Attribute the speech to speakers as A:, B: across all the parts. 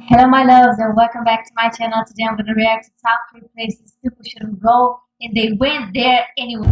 A: Hello my loves and welcome back to my channel. Today I'm going to react to top 3 places people shouldn't go and they went there anyway.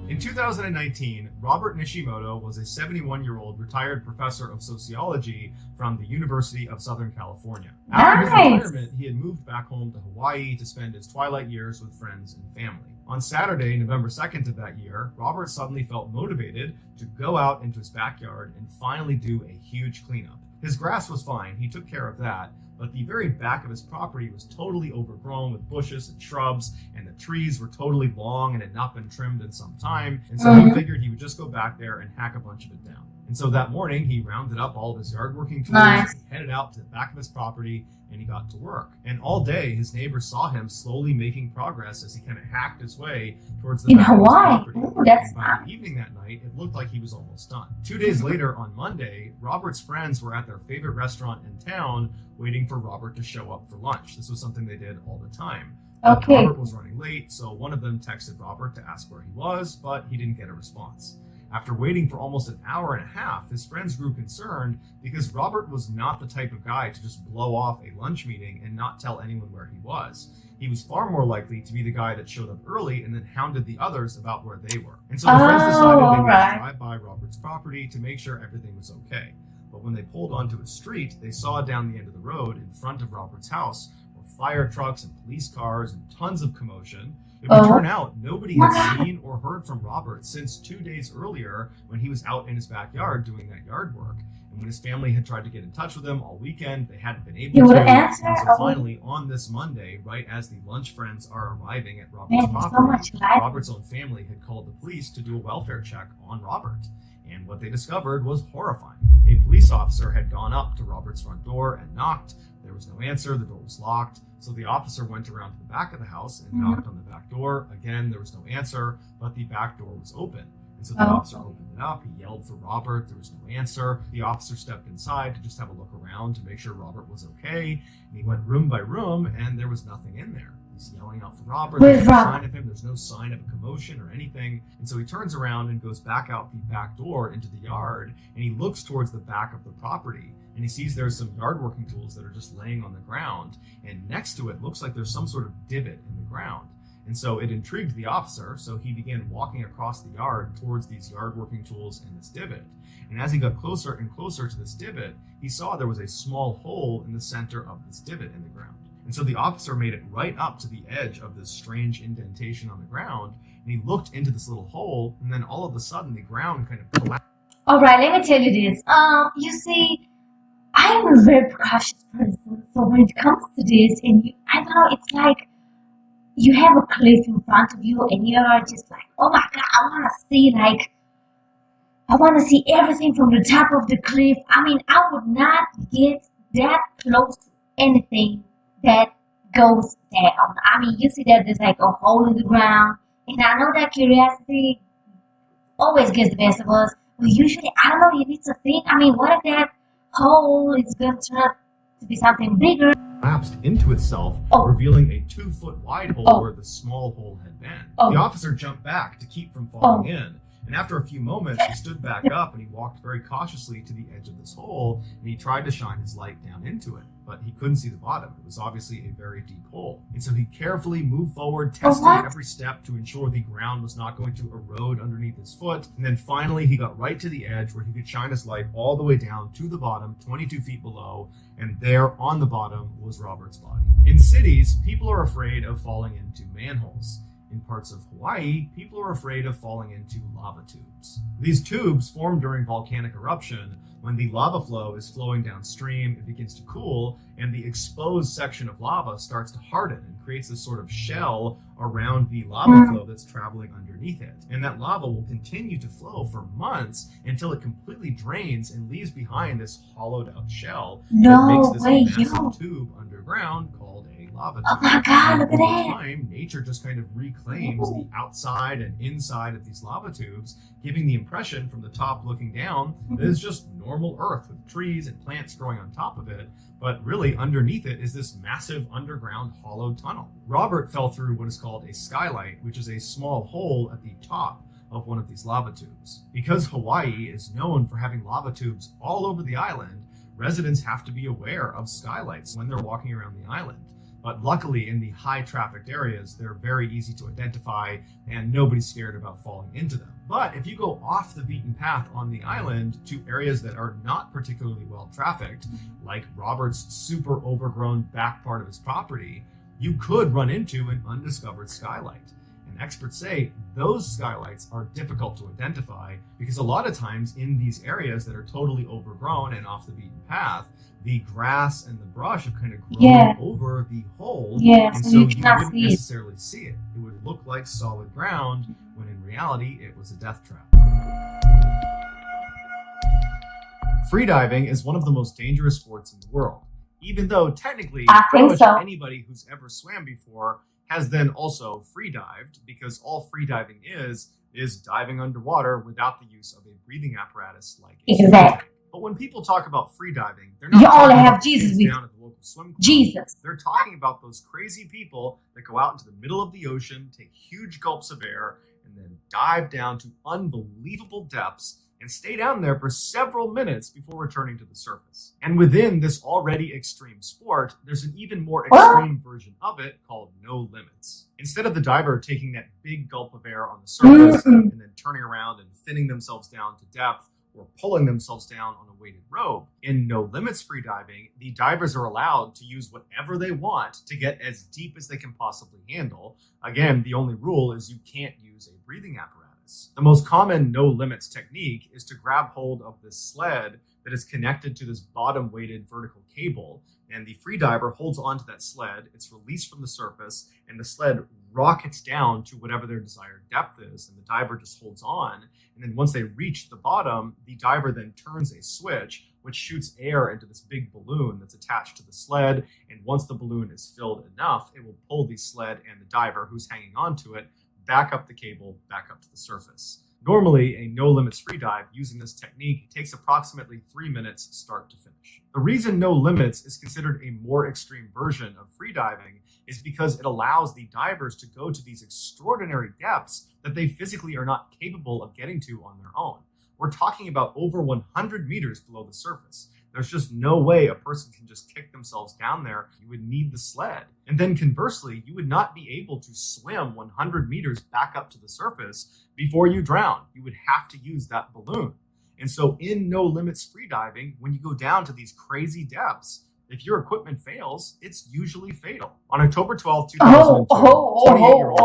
B: In 2019, Robert Nishimoto was a 71-year-old retired professor of sociology from the University of Southern California. After his retirement, he had moved back home to Hawaii to spend his twilight years with friends and family. On Saturday, November 2nd of that year, Robert suddenly felt motivated to go out into his backyard and finally do a huge cleanup. His grass was fine, he took care of that, but the very back of his property was totally overgrown with bushes and shrubs, and the trees were totally long and had not been trimmed in some time, and so he figured he would just go back there and hack a bunch of it down. And so that morning, he rounded up all of his yard working tools, and he headed out to the back of his property, and he got to work. And all day, his neighbors saw him slowly making progress as he kind of hacked his way towards the back of his property. And by the evening that night, it looked like he was almost done. 2 days later, on Monday, Robert's friends were at their favorite restaurant in town waiting for Robert to show up for lunch. This was something they did all the time. Robert was running late, so one of them texted Robert to ask where he was, but he didn't get a response. After waiting for almost an hour and a half, his friends grew concerned because Robert was not the type of guy to just blow off a lunch meeting and not tell anyone where he was. He was far more likely to be the guy that showed up early and then hounded the others about where they were. And so the friends decided they would drive by Robert's property to make sure everything was okay. But when they pulled onto a street, they saw down the end of the road in front of Robert's house were fire trucks and police cars and tons of commotion. It would turn out nobody had seen or heard from Robert since 2 days earlier when he was out in his backyard doing that yard work. And when his family had tried to get in touch with him all weekend, they hadn't been able to. And so finally, on this Monday, right as the lunch friends are arriving at Robert's property, Robert's own family had called the police to do a welfare check on Robert. And what they discovered was horrifying. A police officer had gone up to Robert's front door and knocked. There was no answer, the door was locked. So the officer went around to the back of the house and knocked on the back door. Again, there was no answer, but the back door was open. And so the officer opened it up, he yelled for Robert, there was no answer. The officer stepped inside to just have a look around to make sure Robert was okay. And he went room by room and there was nothing in there. He's yelling out for Robert, there's no sign of him, there's no sign of a commotion or anything. And so he turns around and goes back out the back door into the yard, and he looks towards the back of the property, and he sees there's some yard working tools that are just laying on the ground, and next to it looks like there's some sort of divot in the ground. And so it intrigued the officer, so he began walking across the yard towards these yard working tools and this divot. And as he got closer and closer to this divot, he saw there was a small hole in the center of this divot in the ground. And so the officer made it right up to the edge of this strange indentation on the ground, and he looked into this little hole, and then all of a sudden the ground kind of collapsed.
A: Alright, let me tell you this. You see, I'm a very precautious person, so when it comes to this, and I don't know, it's like you have a cliff in front of you, and you're just like, oh my god, I want to see everything from the top of the cliff. I mean, I would not get that close to anything that goes down. I mean, you see that there's like a hole in the ground, and I know that curiosity always gets the best of us, but usually, I don't know, you need to think, I mean, what if that hole is going to turn out to be something bigger?
B: Collapsed into itself, revealing a 2-foot wide hole where the small hole had been. The officer jumped back to keep from falling in. And after a few moments, he stood back up and he walked very cautiously to the edge of this hole, and he tried to shine his light down into it, but he couldn't see the bottom. It was obviously a very deep hole. And so he carefully moved forward, testing every step to ensure the ground was not going to erode underneath his foot. And then finally, he got right to the edge where he could shine his light all the way down to the bottom, 22 feet below, and there on the bottom was Robert's body. In cities, people are afraid of falling into manholes. In parts of Hawaii, people are afraid of falling into lava tubes. These tubes form during volcanic eruption. When the lava flow is flowing downstream, it begins to cool, and the exposed section of lava starts to harden and creates this sort of shell around the lava flow that's traveling underneath it. And that lava will continue to flow for months until it completely drains and leaves behind this hollowed out shell that makes this massive tube underground called a lava tube.
A: Oh my god, look at that!
B: Over time, nature just kind of reclaims the outside and inside of these lava tubes, giving the impression from the top looking down that it's just normal earth with trees and plants growing on top of it, but really underneath it is this massive underground hollow tunnel. Robert fell through what is called a skylight, which is a small hole at the top of one of these lava tubes. Because Hawaii is known for having lava tubes all over the island, residents have to be aware of skylights when they're walking around the island. But luckily, in the high trafficked areas, they're very easy to identify and nobody's scared about falling into them. But if you go off the beaten path on the island to areas that are not particularly well trafficked, like Robert's super overgrown back part of his property, you could run into an undiscovered skylight. And experts say those skylights are difficult to identify because a lot of times in these areas that are totally overgrown and off the beaten path, the grass and the brush have kind of grown over the hole, and so you wouldn't necessarily see it. It would look like solid ground, when in reality it was a death trap. Freediving is one of the most dangerous sports in the world, even though technically pretty much anybody who's ever swam before has then also freedived, because all freediving is diving underwater without the use of a breathing apparatus like a But when people talk about freediving, they're not talking about Jesus down at the local swim club. They're talking about those crazy people that go out into the middle of the ocean, take huge gulps of air, and then dive down to unbelievable depths and stay down there for several minutes before returning to the surface. And within this already extreme sport, there's an even more extreme version of it called no limits. Instead of the diver taking that big gulp of air on the surface and then turning around and thinning themselves down to depth, or pulling themselves down on a weighted rope, in no limits freediving, the divers are allowed to use whatever they want to get as deep as they can possibly handle. Again, the only rule is you can't use a breathing apparatus. The most common no limits technique is to grab hold of this sled that is connected to this bottom weighted vertical cable, and the freediver holds onto that sled. It's released from the surface, and the sled rockets down to whatever their desired depth is, and the diver just holds on. And then once they reach the bottom, the diver then turns a switch, which shoots air into this big balloon that's attached to the sled. And once the balloon is filled enough, it will pull the sled and the diver who's hanging onto it back up the cable, back up to the surface. Normally, a no limits freedive using this technique takes approximately 3 minutes start to finish. The reason no limits is considered a more extreme version of freediving is because it allows the divers to go to these extraordinary depths that they physically are not capable of getting to on their own. We're talking about over 100 meters below the surface. There's just no way a person can just kick themselves down there. You would need the sled. And then conversely, you would not be able to swim 100 meters back up to the surface before you drown. You would have to use that balloon. And so in no limits freediving, when you go down to these crazy depths, if your equipment fails, it's usually fatal. On October 12, 2002, 28-year-old...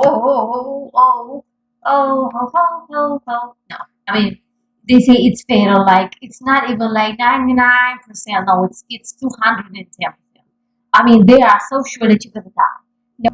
A: No, I mean, they say it's fatal, like, it's not even like 99%, no, it's 210%. I mean, they are so sure that you're gonna die. No.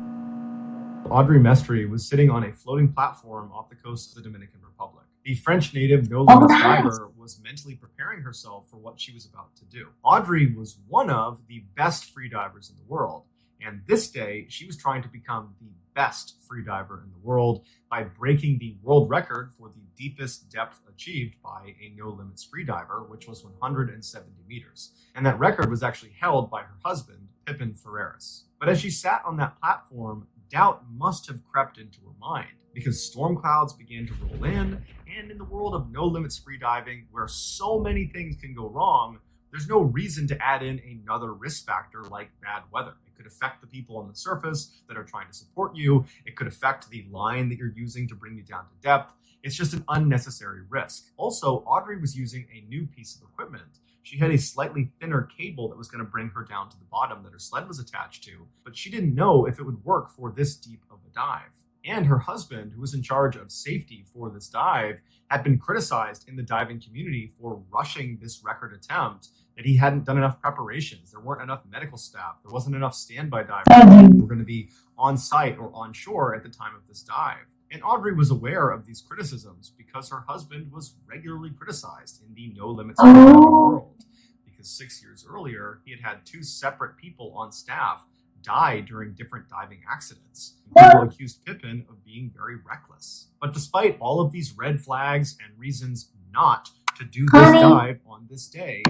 B: Audrey Mestry was sitting on a floating platform off the coast of the Dominican Republic. The French native no limits diver was mentally preparing herself for what she was about to do. Audrey was one of the best freedivers in the world, and this day she was trying to become the best freediver in the world by breaking the world record for the deepest depth achieved by a no limits freediver, which was 170 meters. And that record was actually held by her husband, 𝗖𝗔𝗣𝗧𝗜𝗢𝗡. But as she sat on that platform, doubt must have crept into her mind, because storm clouds began to roll in, and in the world of no limits freediving, where so many things can go wrong, there's no reason to add in another risk factor like bad weather. It could affect the people on the surface that are trying to support you. It could affect the line that you're using to bring you down to depth. It's just an unnecessary risk. Also, Audrey was using a new piece of equipment. She had a slightly thinner cable that was going to bring her down to the bottom that her sled was attached to, but she didn't know if it would work for this deep of a dive. And her husband, who was in charge of safety for this dive, had been criticized in the diving community for rushing this record attempt, that he hadn't done enough preparations. There weren't enough medical staff. There wasn't enough standby divers who were going to be on site or on shore at the time of this dive. And Audrey was aware of these criticisms because her husband was regularly criticized in the no limits world. Because 6 years earlier, he had had 2 separate people on staff die during different diving accidents. People accused Pippin of being very reckless. But despite all of these red flags and reasons not to do this dive on this day,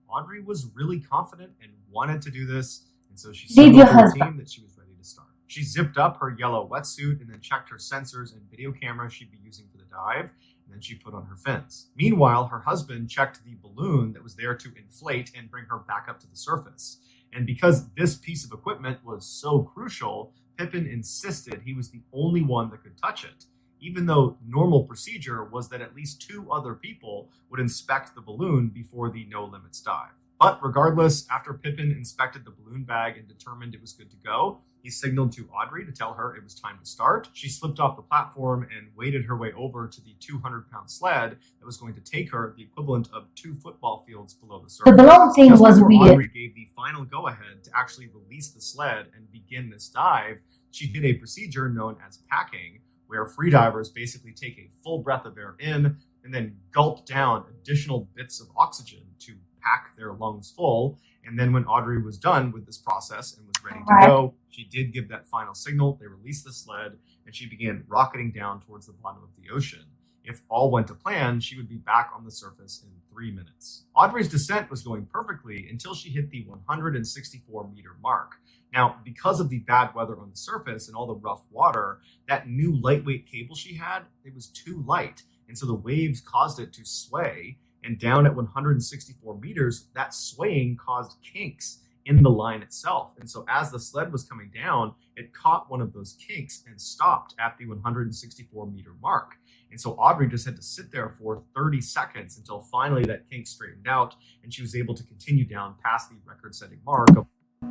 B: Audrey was really confident and wanted to do this, and so she signaled to the team that she was ready to start. She zipped up her yellow wetsuit and then checked her sensors and video camera she'd be using for the dive, and then she put on her fins. Meanwhile, her husband checked the balloon that was there to inflate and bring her back up to the surface. And because this piece of equipment was so crucial, Pippin insisted he was the only one that could touch it, even though normal procedure was that at least 2 other people would inspect the balloon before the no limits dive. But regardless, after Pippin inspected the balloon bag and determined it was good to go, he signaled to Audrey to tell her it was time to start. She slipped off the platform and waded her way over to the 200-pound sled that was going to take her the equivalent of 2 football fields below the surface.
A: The balloon thing
B: Just
A: was
B: before
A: weird.
B: Audrey gave the final go-ahead to actually release the sled and begin this dive, she did a procedure known as packing, where freedivers basically take a full breath of air in and then gulp down additional bits of oxygen to pack their lungs full. And then when Audrey was done with this process and was ready to go, she did give that final signal. They released the sled and she began rocketing down towards the bottom of the ocean. If all went to plan, she would be back on the surface in 3 minutes. Audrey's descent was going perfectly until she hit the 164-meter mark. Now, because of the bad weather on the surface and all the rough water, that new lightweight cable she had, it was too light. And so the waves caused it to sway. And down at 164 meters, that swaying caused kinks in the line itself. And so as the sled was coming down, it caught one of those kinks and stopped at the 164-meter mark. And so Audrey just had to sit there for 30 seconds until finally that kink straightened out and she was able to continue down past the record-setting mark of...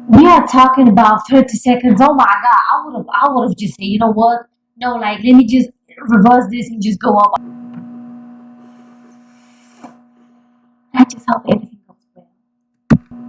A: We are talking about 30 seconds. Oh my God, I would have just said, you know what? No, like, let me just reverse this and just go up. I just hope everything goes well.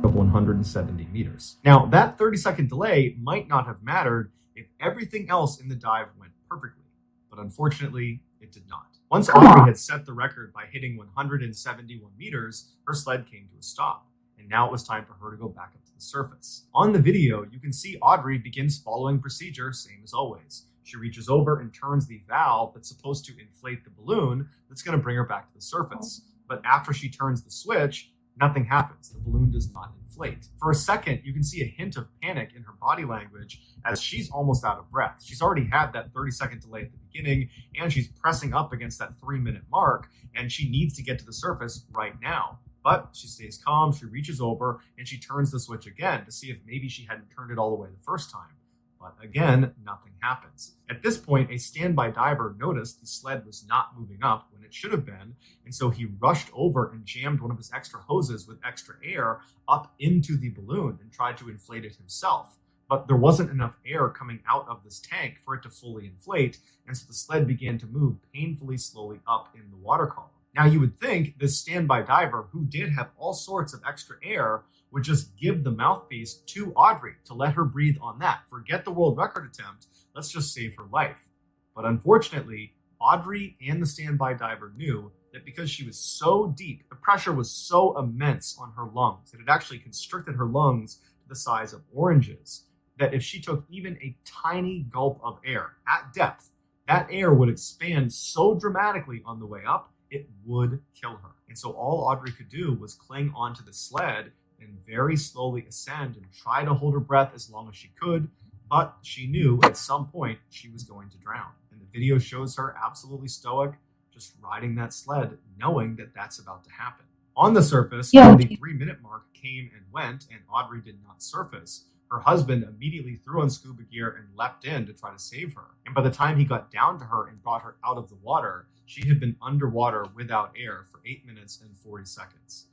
B: Of 170 meters. Now, that 30-second delay might not have mattered if everything else in the dive went perfectly, but unfortunately, it did not. Once Audrey had set the record by hitting 171 meters, her sled came to a stop, and now it was time for her to go back up to the surface. On the video, you can see Audrey begins following procedure, same as always. She reaches over and turns the valve that's supposed to inflate the balloon that's going to bring her back to the surface. But after she turns the switch, nothing happens. The balloon does not inflate. For a second, you can see a hint of panic in her body language as she's almost out of breath. She's already had that 30-second delay at the beginning, and she's pressing up against that 3-minute mark, and she needs to get to the surface right now. But she stays calm, she reaches over, and she turns the switch again to see if maybe she hadn't turned it all the way the first time. But again, nothing happens. At this point, a standby diver noticed the sled was not moving up when it should have been, and so he rushed over and jammed one of his extra hoses with extra air up into the balloon and tried to inflate it himself. But there wasn't enough air coming out of this tank for it to fully inflate, and so the sled began to move painfully slowly up in the water column. Now, you would think this standby diver, who did have all sorts of extra air, would just give the mouthpiece to Audrey to let her breathe on that. Forget the world record attempt. Let's just save her life. But unfortunately, Audrey and the standby diver knew that because she was so deep, the pressure was so immense on her lungs that it actually constricted her lungs to the size of oranges, that if she took even a tiny gulp of air at depth, that air would expand so dramatically on the way up, it would kill her. And so all Audrey could do was cling onto the sled and very slowly ascend and try to hold her breath as long as she could, but she knew at some point she was going to drown. And the video shows her absolutely stoic, just riding that sled, knowing that that's about to happen. On the surface, when the 3-minute mark came and went and Audrey did not surface, her husband immediately threw on scuba gear and leapt in to try to save her. And by the time he got down to her and brought her out of the water, she had been underwater without air for 8 minutes and 40 seconds.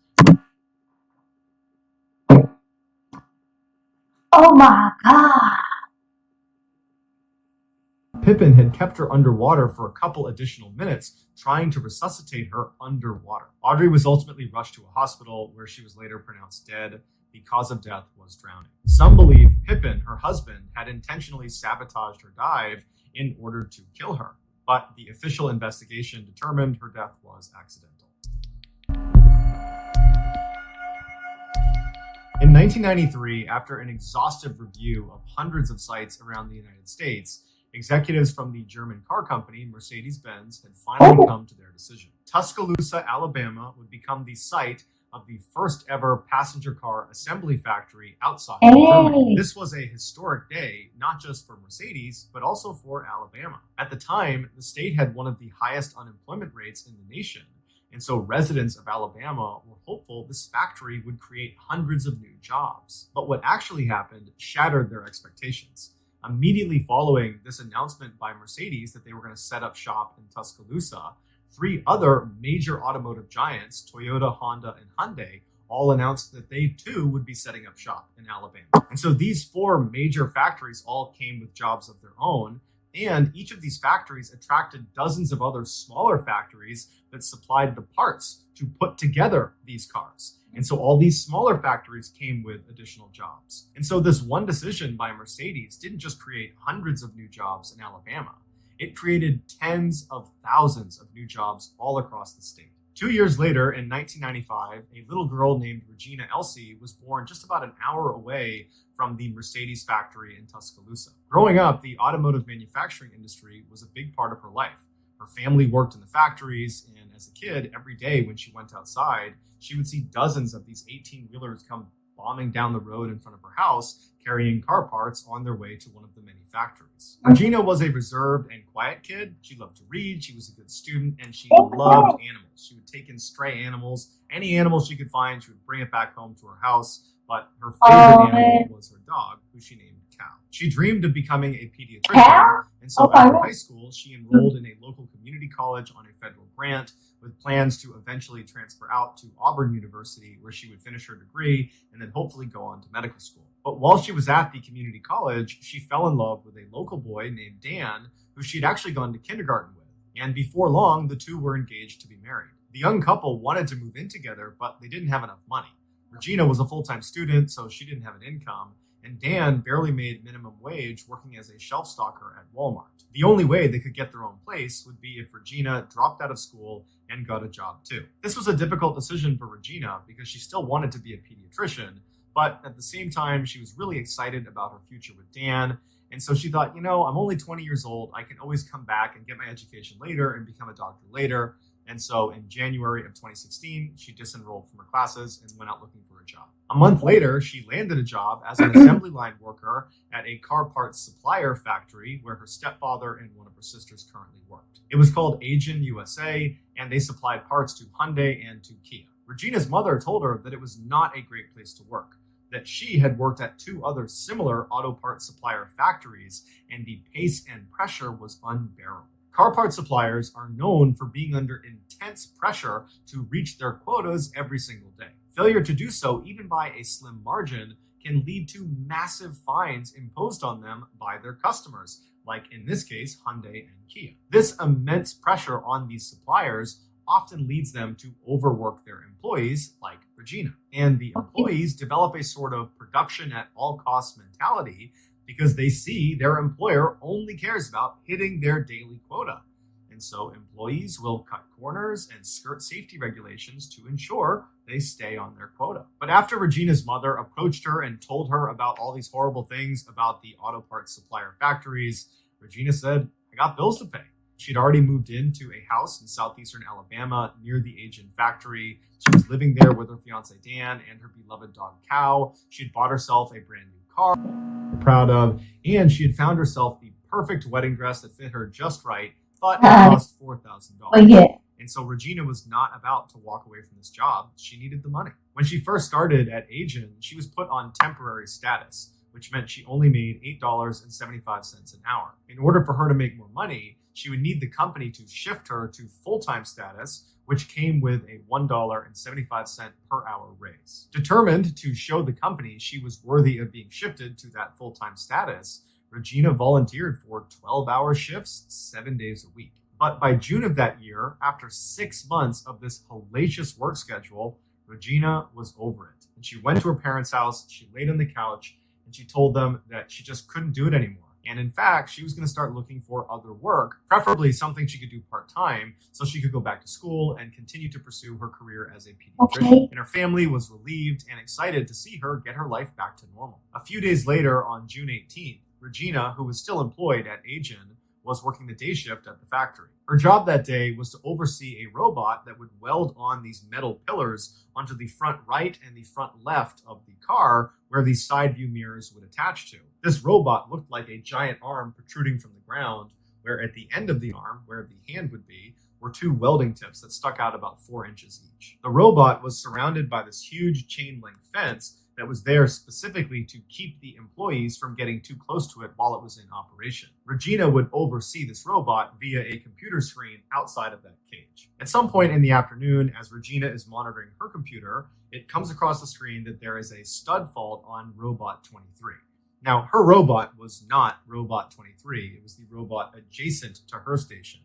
A: Oh my God.
B: Pippin had kept her underwater for a couple additional minutes, trying to resuscitate her underwater. Audrey was ultimately rushed to a hospital where she was later pronounced dead. The cause of death was drowning. Some believe Pippin, her husband, had intentionally sabotaged her dive in order to kill her, but the official investigation determined her death was accidental. In 1993, after an exhaustive review of hundreds of sites around the United States, executives from the German car company Mercedes-Benz had finally come to their decision. Tuscaloosa, Alabama would become the site of the first ever passenger car assembly factory outside of Germany. This was a historic day, not just for Mercedes, but also for Alabama. At the time, the state had one of the highest unemployment rates in the nation. And so residents of Alabama were hopeful this factory would create hundreds of new jobs. But what actually happened shattered their expectations. Immediately following this announcement by Mercedes that they were going to set up shop in Tuscaloosa, 3 other major automotive giants, Toyota, Honda, and Hyundai, all announced that they too would be setting up shop in Alabama. And so these 4 major factories all came with jobs of their own. And each of these factories attracted dozens of other smaller factories that supplied the parts to put together these cars. And so all these smaller factories came with additional jobs. And so this one decision by Mercedes didn't just create hundreds of new jobs in Alabama. It created tens of thousands of new jobs all across the state. 2 years later, in 1995, a little girl named Regina 𝗖𝗨𝗥𝗡 was born just about an hour away from the Mercedes factory in Tuscaloosa. Growing up, the automotive manufacturing industry was a big part of her life. Her family worked in the factories, and as a kid, every day when she went outside, she would see dozens of these 18-wheelers come bombing down the road in front of her house, carrying car parts on their way to one of the many factories. Regina was a reserved and quiet kid. She loved to read, she was a good student, and she loved animals. She would take in stray animals. Any animal she could find, she would bring it back home to her house. But her favorite animal was her dog, who she named Cow. She dreamed of becoming a pediatrician, and so after high school, she enrolled in a local community college on a federal grant with plans to eventually transfer out to Auburn University, where she would finish her degree and then hopefully go on to medical school. But while she was at the community college, she fell in love with a local boy named Dan, who she'd actually gone to kindergarten with. And before long, the two were engaged to be married. The young couple wanted to move in together, but they didn't have enough money. Regina was a full-time student, so she didn't have an income, and Dan barely made minimum wage working as a shelf stocker at Walmart. The only way they could get their own place would be if Regina dropped out of school and got a job too. This was a difficult decision for Regina because she still wanted to be a pediatrician, but at the same time, she was really excited about her future with Dan. And so she thought, I'm only 20 years old. I can always come back and get my education later and become a doctor later. And so in January of 2016, she disenrolled from her classes and went out looking for a job. A month later, she landed a job as an assembly line worker at a car parts supplier factory where her stepfather and one of her sisters currently worked. It was called 𝗖𝗔𝗣𝗧𝗜𝗢𝗡 USA, and they supplied parts to Hyundai and to Kia. Regina's mother told her that it was not a great place to work, that she had worked at 2 other similar auto parts supplier factories, and the pace and pressure was unbearable. Car parts suppliers are known for being under intense pressure to reach their quotas every single day. Failure to do so, even by a slim margin, can lead to massive fines imposed on them by their customers, like in this case, Hyundai and Kia. This immense pressure on these suppliers often leads them to overwork their employees, like Regina. And the employees develop a sort of production at all costs mentality because they see their employer only cares about hitting their daily quota. And so employees will cut corners and skirt safety regulations to ensure they stay on their quota. But after Regina's mother approached her and told her about all these horrible things about the auto parts supplier factories, Regina said, "I got bills to pay." She'd already moved into a house in southeastern Alabama near the 𝗖𝗔𝗣𝗧𝗏𝗡 factory. She was living there with her fiance Dan and her beloved dog Cow. She'd bought herself a brand new car, proud of, and she had found herself the perfect wedding dress that fit her just right, but it cost $4,000. And so Regina was not about to walk away from this job. She needed the money. When she first started at 𝗖𝗔𝗣𝗧𝗏𝗡, she was put on temporary status, which meant she only made $8.75 an hour. In order for her to make more money, she would need the company to shift her to full-time status, which came with a $1.75 per hour raise. Determined to show the company she was worthy of being shifted to that full-time status, Regina volunteered for 12-hour shifts 7 days a week. But by June of that year, after 6 months of this hellacious work schedule, Regina was over it. And she went to her parents' house, she laid on the couch, and she told them that she just couldn't do it anymore. And in fact, she was going to start looking for other work, preferably something she could do part-time so she could go back to school and continue to pursue her career as a pediatrician. And her family was relieved and excited to see her get her life back to normal. A few days later, on June 18th, Regina, who was still employed at 𝗖𝗔𝗣𝗧𝗏𝗡, was working the day shift at the factory. Her job that day was to oversee a robot that would weld on these metal pillars onto the front right and the front left of the car where these side view mirrors would attach to. This robot looked like a giant arm protruding from the ground, where at the end of the arm, where the hand would be, were two welding tips that stuck out about 4 inches each. The robot was surrounded by this huge chain link fence that was there specifically to keep the employees from getting too close to it while it was in operation. Regina would oversee this robot via a computer screen outside of that cage. At some point in the afternoon, as Regina is monitoring her computer, it comes across the screen that there is a stud fault on Robot 23. Now, her robot was not Robot 23. It was the robot adjacent to her station.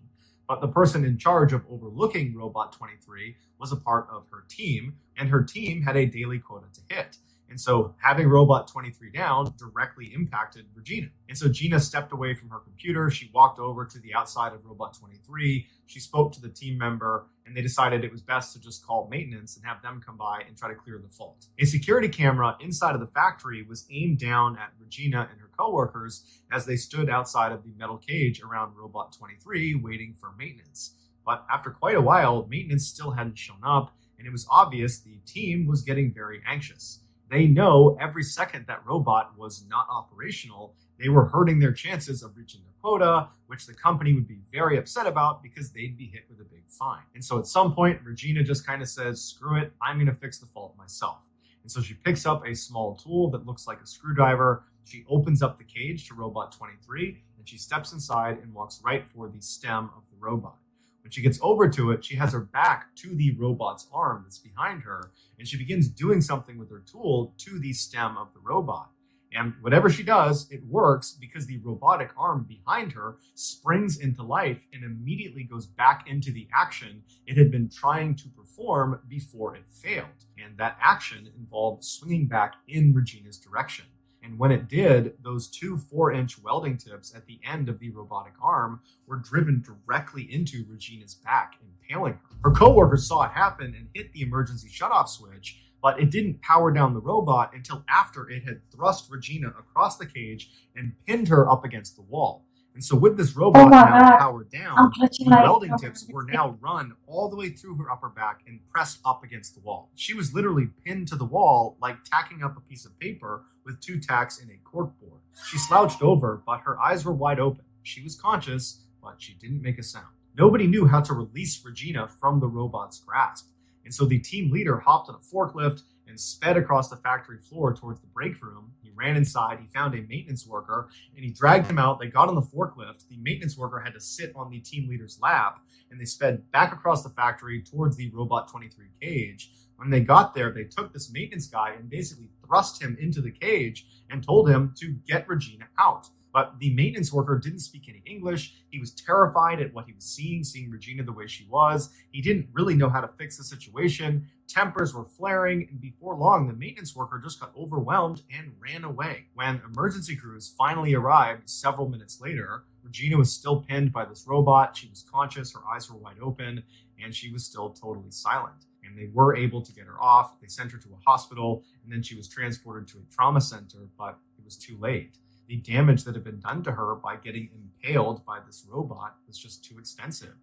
B: But the person in charge of overlooking Robot 23 was a part of her team, and her team had a daily quota to hit. And so having Robot 23 down directly impacted Regina. And so Gina stepped away from her computer. She walked over to the outside of Robot 23. She spoke to the team member, and they decided it was best to just call maintenance and have them come by and try to clear the fault. A security camera inside of the factory was aimed down at Regina and her coworkers as they stood outside of the metal cage around Robot 23 waiting for maintenance. But after quite a while, maintenance still hadn't shown up, and it was obvious the team was getting very anxious. They know every second that robot was not operational, they were hurting their chances of reaching their quota, which the company would be very upset about because they'd be hit with a big fine. And so at some point, Regina just kind of says, screw it, I'm going to fix the fault myself. And so she picks up a small tool that looks like a screwdriver. She opens up the cage to Robot 23, and she steps inside and walks right for the stem of the robot. When she gets over to it, she has her back to the robot's arm that's behind her, and she begins doing something with her tool to the stem of the robot. And whatever she does, it works because the robotic arm behind her springs into life and immediately goes back into the action it had been trying to perform before it failed. And that action involved swinging back in Regina's direction. And when it did, those two 4-inch welding tips at the end of the robotic arm were driven directly into Regina's back, impaling her. Her coworkers saw it happen and hit the emergency shutoff switch, but it didn't power down the robot until after it had thrust Regina across the cage and pinned her up against the wall. And so with this robot now powered down, the welding tips were now run all the way through her upper back and pressed up against the wall. She was literally pinned to the wall like tacking up a piece of paper with 2 tacks in a corkboard. She slouched over, but her eyes were wide open. She was conscious, but she didn't make a sound. Nobody knew how to release Regina from the robot's grasp. And so the team leader hopped on a forklift and sped across the factory floor towards the break room. He ran inside, he found a maintenance worker, and he dragged him out. They got on the forklift. The maintenance worker had to sit on the team leader's lap, and they sped back across the factory towards the Robot 23 cage. When they got there, they took this maintenance guy and basically thrust him into the cage and told him to get Regina out. But the maintenance worker didn't speak any English. He was terrified at what he was seeing Regina the way she was. He didn't really know how to fix the situation. Tempers were flaring, and before long, the maintenance worker just got overwhelmed and ran away. When emergency crews finally arrived several minutes later, Regina was still pinned by this robot. She was conscious, her eyes were wide open, and she was still totally silent. And they were able to get her off. They sent her to a hospital, and then she was transported to a trauma center, but it was too late. The damage that had been done to her by getting impaled by this robot was just too extensive,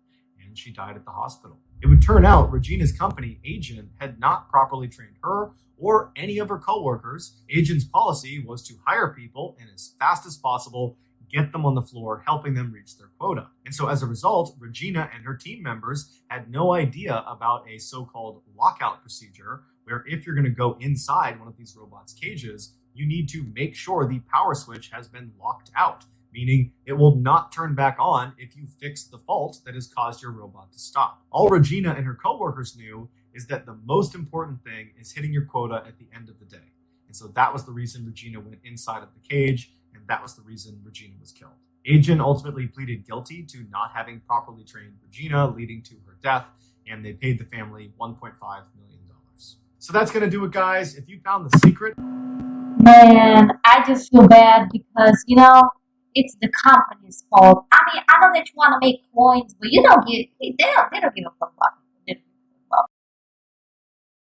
B: and she died at the hospital. It would turn out Regina's company, 𝗖𝗔𝗣𝗧𝗜𝗢𝗡, had not properly trained her or any of her coworkers. 𝗖𝗔𝗣𝗧𝗜𝗢𝗡's policy was to hire people and as fast as possible get them on the floor, helping them reach their quota. And so as a result, Regina and her team members had no idea about a so-called lockout procedure, where if you're going to go inside one of these robots' cages, you need to make sure the power switch has been locked out, meaning it will not turn back on if you fix the fault that has caused your robot to stop. All Regina and her coworkers knew is that the most important thing is hitting your quota at the end of the day. And so that was the reason Regina went inside of the cage, and that was the reason Regina was killed. 𝗖𝗔𝗣𝗧𝗜𝗢𝗡 ultimately pleaded guilty to not having properly trained Regina, leading to her death, and they paid the family $1.5 million. So that's going to do it, guys. If you found the secret...
A: Man, I just feel bad because, it's the company's fault. I mean, I know that you want to make coins, but they don't give a fuck about